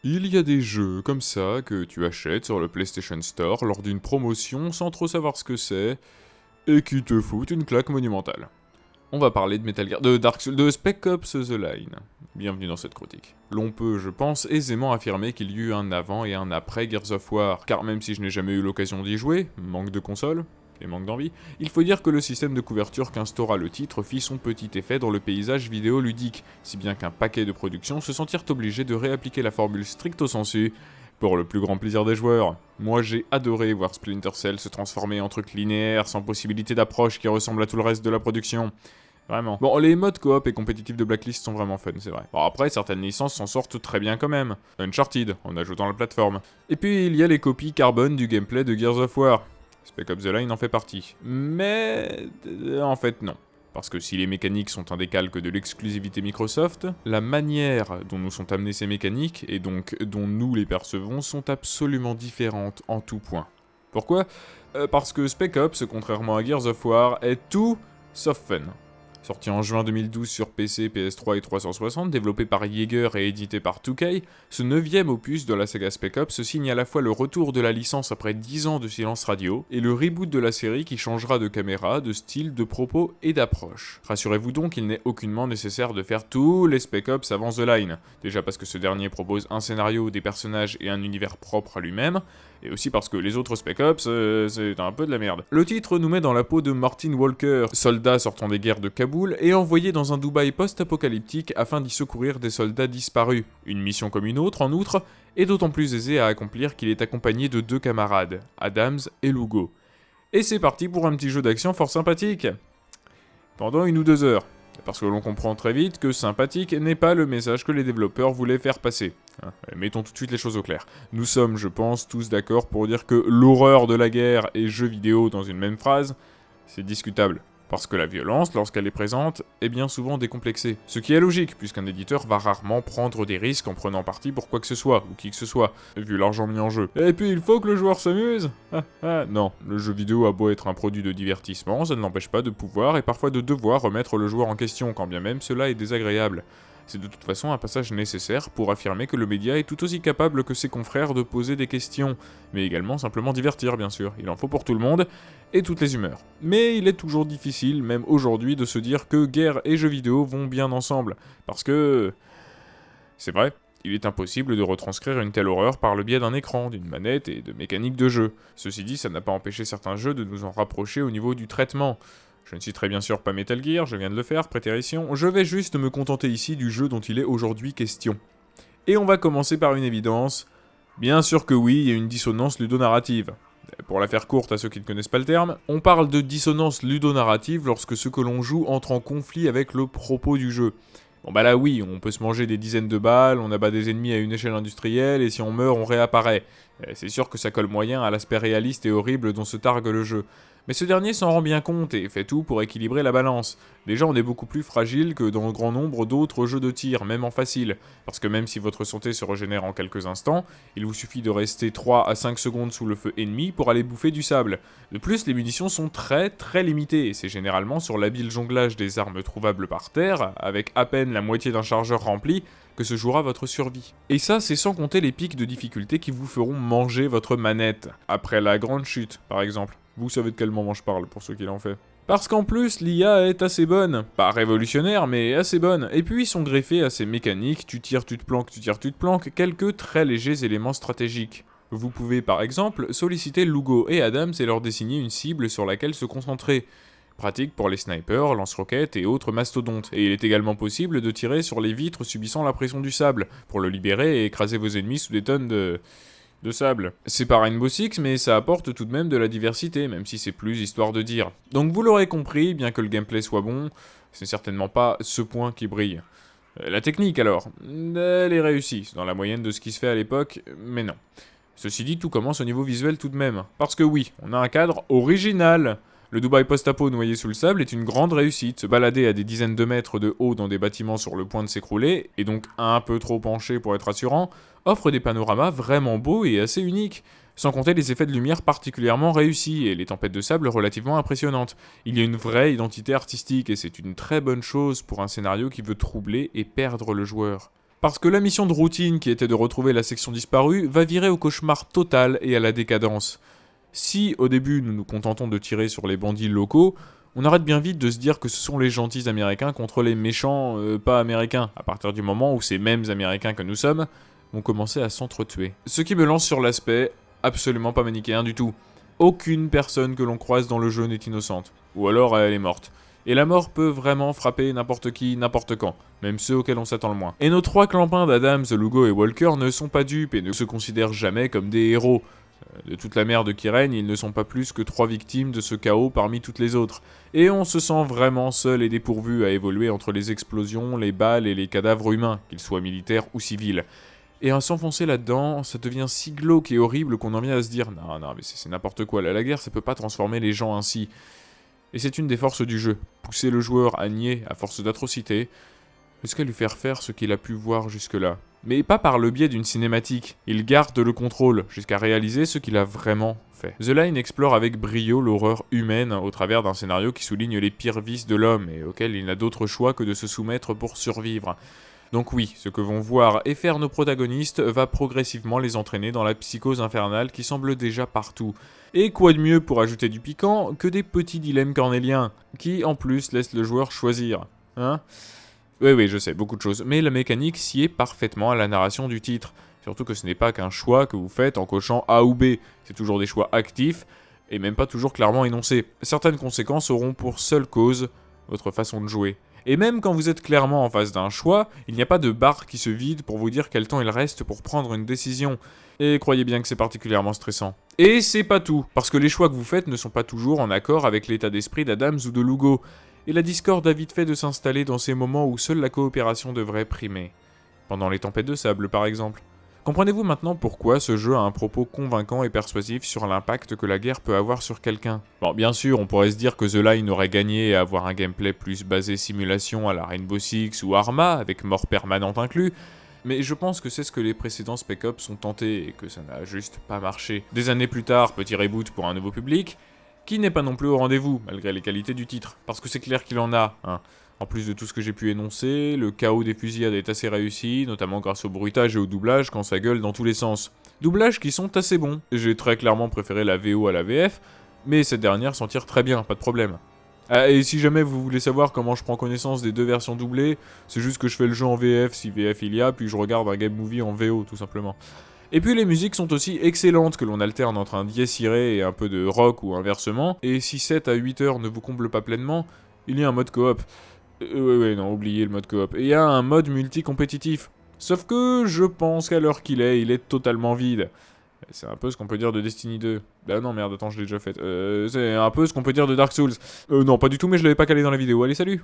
Il y a des jeux comme ça que tu achètes sur le PlayStation Store lors d'une promotion sans trop savoir ce que c'est et qui te foutent une claque monumentale. On va parler de Metal Gear, de Dark Souls, de Spec Ops The Line. Bienvenue dans cette critique. L'on peut, je pense, aisément affirmer qu'il y eut un avant et un après Gears of War, car même si je n'ai jamais eu l'occasion d'y jouer, manque de console, et manque d'envie, il faut dire que le système de couverture qu'instaura le titre fit son petit effet dans le paysage vidéoludique, si bien qu'un paquet de productions se sentirent obligés de réappliquer la formule stricto sensu, pour le plus grand plaisir des joueurs. Moi j'ai adoré voir Splinter Cell se transformer en truc linéaire sans possibilité d'approche qui ressemble à tout le reste de la production. Vraiment. Bon, les modes coop et compétitifs de Blacklist sont vraiment fun, c'est vrai. Bon, après, certaines licences s'en sortent très bien quand même. Uncharted, en ajoutant la plateforme. Et puis, il y a les copies carbone du gameplay de Gears of War. Spec Ops The Line en fait partie. Mais... en fait, non. Parce que si les mécaniques sont un décalque de l'exclusivité Microsoft, la manière dont nous sont amenées ces mécaniques, et donc dont nous les percevons, sont absolument différentes en tout point. Pourquoi Parce que Spec Ops, contrairement à Gears of War, est tout sauf fun. Sorti en juin 2012 sur PC, PS3 et 360, développé par Yaeger et édité par 2K, ce 9ème opus de la saga Spec Ops signe à la fois le retour de la licence après 10 ans de silence radio, et le reboot de la série qui changera de caméra, de style, de propos et d'approche. Rassurez-vous donc, il n'est aucunement nécessaire de faire tous les Spec Ops avant The Line, déjà parce que ce dernier propose un scénario, des personnages et un univers propre à lui-même, et aussi parce que les autres Spec Ops, c'est un peu de la merde. Le titre nous met dans la peau de Martin Walker, soldat sortant des guerres de Kaboul et envoyé dans un Dubaï post-apocalyptique afin d'y secourir des soldats disparus. Une mission comme une autre, en outre, est d'autant plus aisée à accomplir qu'il est accompagné de 2 camarades, Adams et Lugo. Et c'est parti pour un petit jeu d'action fort sympathique. Pendant 1 ou 2 heures. Parce que l'on comprend très vite que sympathique n'est pas le message que les développeurs voulaient faire passer. Mettons tout de suite les choses au clair. Nous sommes, je pense, tous d'accord pour dire que l'horreur de la guerre et jeux vidéo dans une même phrase, c'est discutable. Parce que la violence, lorsqu'elle est présente, est bien souvent décomplexée. Ce qui est logique, puisqu'un éditeur va rarement prendre des risques en prenant parti pour quoi que ce soit, ou qui que ce soit, vu l'argent mis en jeu. Et puis il faut que le joueur s'amuse. Non, le jeu vidéo a beau être un produit de divertissement, ça ne l'empêche pas de pouvoir et parfois de devoir remettre le joueur en question, quand bien même cela est désagréable. C'est de toute façon un passage nécessaire pour affirmer que le média est tout aussi capable que ses confrères de poser des questions, mais également simplement divertir bien sûr, il en faut pour tout le monde, et toutes les humeurs. Mais il est toujours difficile, même aujourd'hui, de se dire que guerre et jeux vidéo vont bien ensemble, parce que... c'est vrai, il est impossible de retranscrire une telle horreur par le biais d'un écran, d'une manette et de mécaniques de jeu. Ceci dit, ça n'a pas empêché certains jeux de nous en rapprocher au niveau du traitement. Je ne citerai bien sûr pas Metal Gear, je viens de le faire, prétérition, je vais juste me contenter ici du jeu dont il est aujourd'hui question. Et on va commencer par une évidence. Bien sûr que oui, il y a une dissonance ludonarrative. Pour la faire courte à ceux qui ne connaissent pas le terme, on parle de dissonance ludonarrative lorsque ce que l'on joue entre en conflit avec le propos du jeu. Bon bah là oui, on peut se manger des dizaines de balles, on abat des ennemis à une échelle industrielle, et si on meurt, on réapparaît. C'est sûr que ça colle moyen à l'aspect réaliste et horrible dont se targue le jeu. Mais ce dernier s'en rend bien compte et fait tout pour équilibrer la balance. Déjà, on est beaucoup plus fragile que dans grand nombre d'autres jeux de tir, même en facile. Parce que même si votre santé se régénère en quelques instants, il vous suffit de rester 3 à 5 secondes sous le feu ennemi pour aller bouffer du sable. De plus, les munitions sont très limitées, et c'est généralement sur l'habile jonglage des armes trouvables par terre, avec à peine la moitié d'un chargeur rempli, que se jouera votre survie. Et ça, c'est sans compter les pics de difficulté qui vous feront manger votre manette. Après la grande chute, par exemple. Vous savez de quel moment je parle, pour ceux qui l'ont fait. Parce qu'en plus, l'IA est assez bonne. Pas révolutionnaire, mais assez bonne. Et puis, ils sont greffés à ces mécaniques, tu tires, tu te planques, tu tires, tu te planques, quelques très légers éléments stratégiques. Vous pouvez, par exemple, solliciter Lugo et Adams et leur désigner une cible sur laquelle se concentrer. Pratique pour les snipers, lance-roquettes et autres mastodontes. Et il est également possible de tirer sur les vitres subissant la pression du sable, pour le libérer et écraser vos ennemis sous des tonnes de sable. C'est pas Rainbow Six, mais ça apporte tout de même de la diversité, même si c'est plus histoire de dire. Donc vous l'aurez compris, bien que le gameplay soit bon, c'est certainement pas ce point qui brille. La technique alors, elle est réussie, c'est dans la moyenne de ce qui se fait à l'époque, mais non. Ceci dit, tout commence au niveau visuel tout de même. Parce que oui, on a un cadre original. Le Dubaï post-apo noyé sous le sable est une grande réussite. Se balader à des dizaines de mètres de haut dans des bâtiments sur le point de s'écrouler, et donc un peu trop penché pour être rassurant, offre des panoramas vraiment beaux et assez uniques. Sans compter les effets de lumière particulièrement réussis et les tempêtes de sable relativement impressionnantes. Il y a une vraie identité artistique et c'est une très bonne chose pour un scénario qui veut troubler et perdre le joueur. Parce que la mission de routine qui était de retrouver la section disparue va virer au cauchemar total et à la décadence. Si au début nous nous contentons de tirer sur les bandits locaux, on arrête bien vite de se dire que ce sont les gentils américains contre les méchants pas américains, à partir du moment où ces mêmes américains que nous sommes vont commencer à s'entretuer. Ce qui me lance sur l'aspect absolument pas manichéen du tout. Aucune personne que l'on croise dans le jeu n'est innocente, ou alors elle est morte. Et la mort peut vraiment frapper n'importe qui, n'importe quand, même ceux auxquels on s'attend le moins. Et nos trois clampins d'Adams, Lugo et Walker ne sont pas dupes et ne se considèrent jamais comme des héros. De toute la merde qui règne, ils ne sont pas plus que 3 victimes de ce chaos parmi toutes les autres. Et on se sent vraiment seul et dépourvu à évoluer entre les explosions, les balles et les cadavres humains, qu'ils soient militaires ou civils. Et à s'enfoncer là-dedans, ça devient si glauque et horrible qu'on en vient à se dire « Non, mais c'est n'importe quoi, la guerre ça peut pas transformer les gens ainsi ». Et c'est une des forces du jeu, pousser le joueur à nier à force d'atrocités, jusqu'à lui faire faire ce qu'il a pu voir jusque-là. Mais pas par le biais d'une cinématique, il garde le contrôle, jusqu'à réaliser ce qu'il a vraiment fait. The Line explore avec brio l'horreur humaine au travers d'un scénario qui souligne les pires vices de l'homme et auquel il n'a d'autre choix que de se soumettre pour survivre. Donc oui, ce que vont voir et faire nos protagonistes va progressivement les entraîner dans la psychose infernale qui semble déjà partout. Et quoi de mieux pour ajouter du piquant que des petits dilemmes cornéliens, qui en plus laissent le joueur choisir, hein? Oui, je sais, beaucoup de choses, mais la mécanique sied parfaitement à la narration du titre. Surtout que ce n'est pas qu'un choix que vous faites en cochant A ou B, c'est toujours des choix actifs, et même pas toujours clairement énoncés. Certaines conséquences auront pour seule cause votre façon de jouer. Et même quand vous êtes clairement en face d'un choix, il n'y a pas de barre qui se vide pour vous dire quel temps il reste pour prendre une décision. Et croyez bien que c'est particulièrement stressant. Et c'est pas tout, parce que les choix que vous faites ne sont pas toujours en accord avec l'état d'esprit d'Adams ou de Lugo. Et la discorde a vite fait de s'installer dans ces moments où seule la coopération devrait primer. Pendant les tempêtes de sable par exemple. Comprenez-vous maintenant pourquoi ce jeu a un propos convaincant et persuasif sur l'impact que la guerre peut avoir sur quelqu'un? Bon, bien sûr, on pourrait se dire que The Line aurait gagné à avoir un gameplay plus basé simulation à la Rainbow Six ou Arma, avec mort permanente inclus, mais je pense que c'est ce que les précédents Spec Ops ont tenté et que ça n'a juste pas marché. Des années plus tard, petit reboot pour un nouveau public, qui n'est pas non plus au rendez-vous, malgré les qualités du titre, parce que c'est clair qu'il en a, hein. En plus de tout ce que j'ai pu énoncer, le chaos des fusillades est assez réussi, notamment grâce au bruitage et au doublage quand ça gueule dans tous les sens. Doublages qui sont assez bons. J'ai très clairement préféré la VO à la VF, mais cette dernière s'en tire très bien, pas de problème. Ah, et si jamais vous voulez savoir comment je prends connaissance des deux versions doublées, c'est juste que je fais le jeu en VF si VF il y a, puis je regarde un game movie en VO tout simplement. Et puis les musiques sont aussi excellentes, que l'on alterne entre un dièse iré et un peu de rock ou inversement, et si 7 à 8 heures ne vous comble pas pleinement, il y a un mode coop. Non, oubliez le mode coop. Et il y a un mode multi-compétitif. Sauf que je pense qu'à l'heure qu'il est, il est totalement vide. C'est un peu ce qu'on peut dire de Destiny 2. Bah non, merde, attends, je l'ai déjà fait. C'est un peu ce qu'on peut dire de Dark Souls. Non, pas du tout, mais je l'avais pas calé dans la vidéo. Allez, salut!